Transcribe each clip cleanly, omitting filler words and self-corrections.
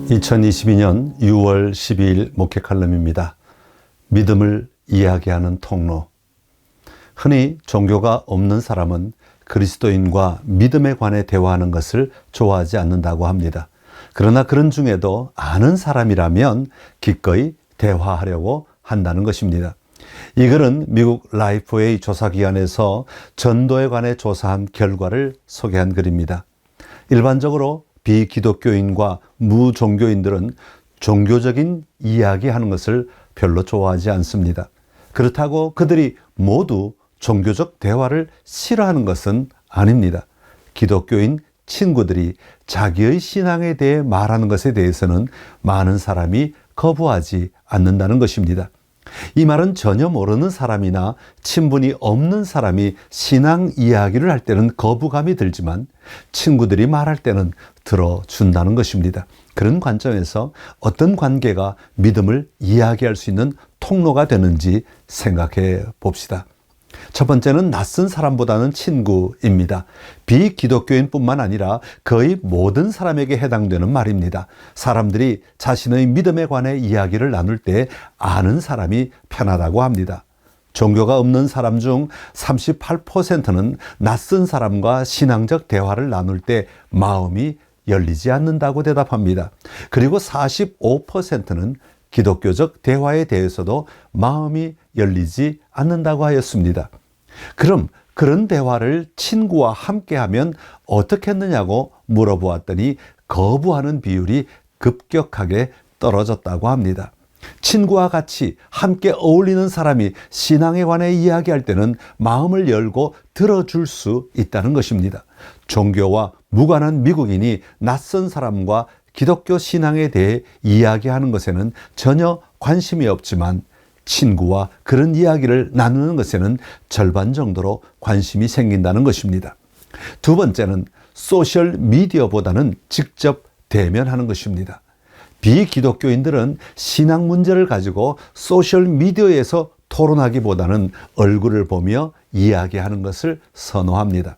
2022년 6월 12일 목회 칼럼입니다. 믿음을 이야기하는 통로. 흔히 종교가 없는 사람은 그리스도인과 믿음에 관해 대화하는 것을 좋아하지 않는다고 합니다. 그러나 그런 중에도 아는 사람이라면 기꺼이 대화하려고 한다는 것입니다. 이 글은 미국 라이프웨이 조사기관에서 전도에 관해 조사한 결과를 소개한 글입니다. 일반적으로 비기독교인과 무종교인들은 종교적인 이야기하는 것을 별로 좋아하지 않습니다. 그렇다고 그들이 모두 종교적 대화를 싫어하는 것은 아닙니다. 기독교인 친구들이 자기의 신앙에 대해 말하는 것에 대해서는 많은 사람이 거부하지 않는다는 것입니다. 이 말은 전혀 모르는 사람이나 친분이 없는 사람이 신앙 이야기를 할 때는 거부감이 들지만 친구들이 말할 때는 들어준다는 것입니다. 그런 관점에서 어떤 관계가 믿음을 이야기할 수 있는 통로가 되는지 생각해 봅시다. 첫 번째는 낯선 사람보다는 친구입니다. 비기독교인뿐만 아니라 거의 모든 사람에게 해당되는 말입니다. 사람들이 자신의 믿음에 관해 이야기를 나눌 때 아는 사람이 편하다고 합니다. 종교가 없는 사람 중 38%는 낯선 사람과 신앙적 대화를 나눌 때 마음이 열리지 않는다고 대답합니다. 그리고 45%는 기독교적 대화에 대해서도 마음이 열리지 않는다고 하였습니다. 그럼 그런 대화를 친구와 함께 하면 어떻겠느냐고 물어보았더니 거부하는 비율이 급격하게 떨어졌다고 합니다. 친구와 같이 함께 어울리는 사람이 신앙에 관해 이야기할 때는 마음을 열고 들어줄 수 있다는 것입니다. 종교와 무관한 미국인이 낯선 사람과 기독교 신앙에 대해 이야기하는 것에는 전혀 관심이 없지만 친구와 그런 이야기를 나누는 것에는 절반 정도로 관심이 생긴다는 것입니다. 두 번째는 소셜 미디어보다는 직접 대면하는 것입니다. 비기독교인들은 신앙 문제를 가지고 소셜 미디어에서 토론하기보다는 얼굴을 보며 이야기하는 것을 선호합니다.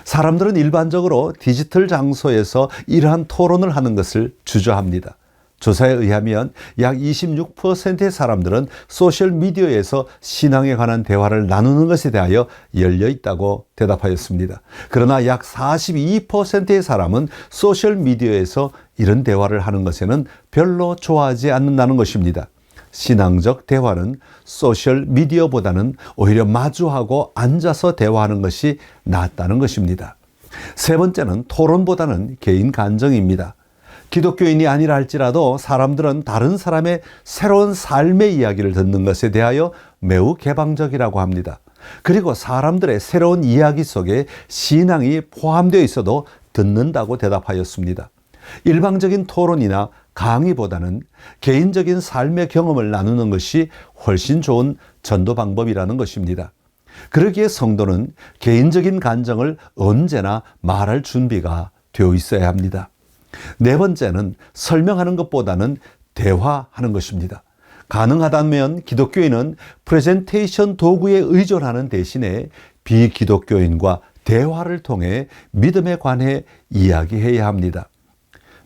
사람들은 일반적으로 디지털 장소에서 이러한 토론을 하는 것을 주저합니다. 조사에 의하면 약 26%의 사람들은 소셜미디어에서 신앙에 관한 대화를 나누는 것에 대하여 열려 있다고 대답하였습니다. 그러나 약 42%의 사람은 소셜미디어에서 이런 대화를 하는 것에는 별로 좋아하지 않는다는 것입니다. 신앙적 대화는 소셜미디어보다는 오히려 마주하고 앉아서 대화하는 것이 낫다는 것입니다. 세 번째는 토론보다는 개인 간증입니다. 기독교인이 아니라 할지라도 사람들은 다른 사람의 새로운 삶의 이야기를 듣는 것에 대하여 매우 개방적이라고 합니다. 그리고 사람들의 새로운 이야기 속에 신앙이 포함되어 있어도 듣는다고 대답하였습니다. 일방적인 토론이나 강의보다는 개인적인 삶의 경험을 나누는 것이 훨씬 좋은 전도 방법이라는 것입니다. 그러기에 성도는 개인적인 간증을 언제나 말할 준비가 되어 있어야 합니다. 네 번째는 설명하는 것보다는 대화하는 것입니다. 가능하다면 기독교인은 프레젠테이션 도구에 의존하는 대신에 비기독교인과 대화를 통해 믿음에 관해 이야기해야 합니다.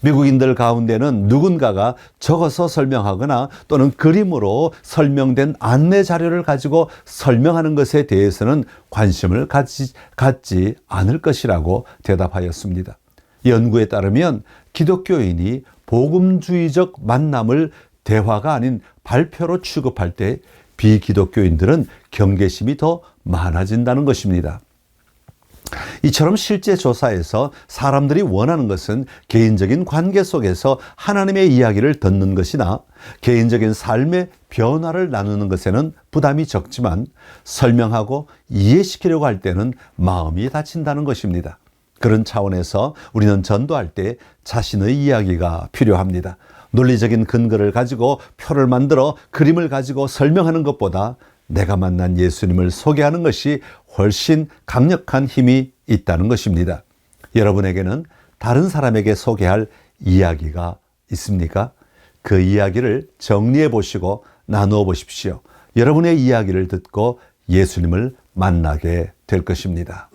미국인들 가운데는 누군가가 적어서 설명하거나 또는 그림으로 설명된 안내 자료를 가지고 설명하는 것에 대해서는 관심을 갖지 않을 것이라고 대답하였습니다. 연구에 따르면 기독교인이 복음주의적 만남을 대화가 아닌 발표로 취급할 때 비기독교인들은 경계심이 더 많아진다는 것입니다. 이처럼 실제 조사에서 사람들이 원하는 것은 개인적인 관계 속에서 하나님의 이야기를 듣는 것이나 개인적인 삶의 변화를 나누는 것에는 부담이 적지만 설명하고 이해시키려고 할 때는 마음이 다친다는 것입니다. 그런 차원에서 우리는 전도할 때 자신의 이야기가 필요합니다. 논리적인 근거를 가지고 표를 만들어 그림을 가지고 설명하는 것보다 내가 만난 예수님을 소개하는 것이 훨씬 강력한 힘이 있다는 것입니다. 여러분에게는 다른 사람에게 소개할 이야기가 있습니까? 그 이야기를 정리해 보시고 나누어 보십시오. 여러분의 이야기를 듣고 예수님을 만나게 될 것입니다.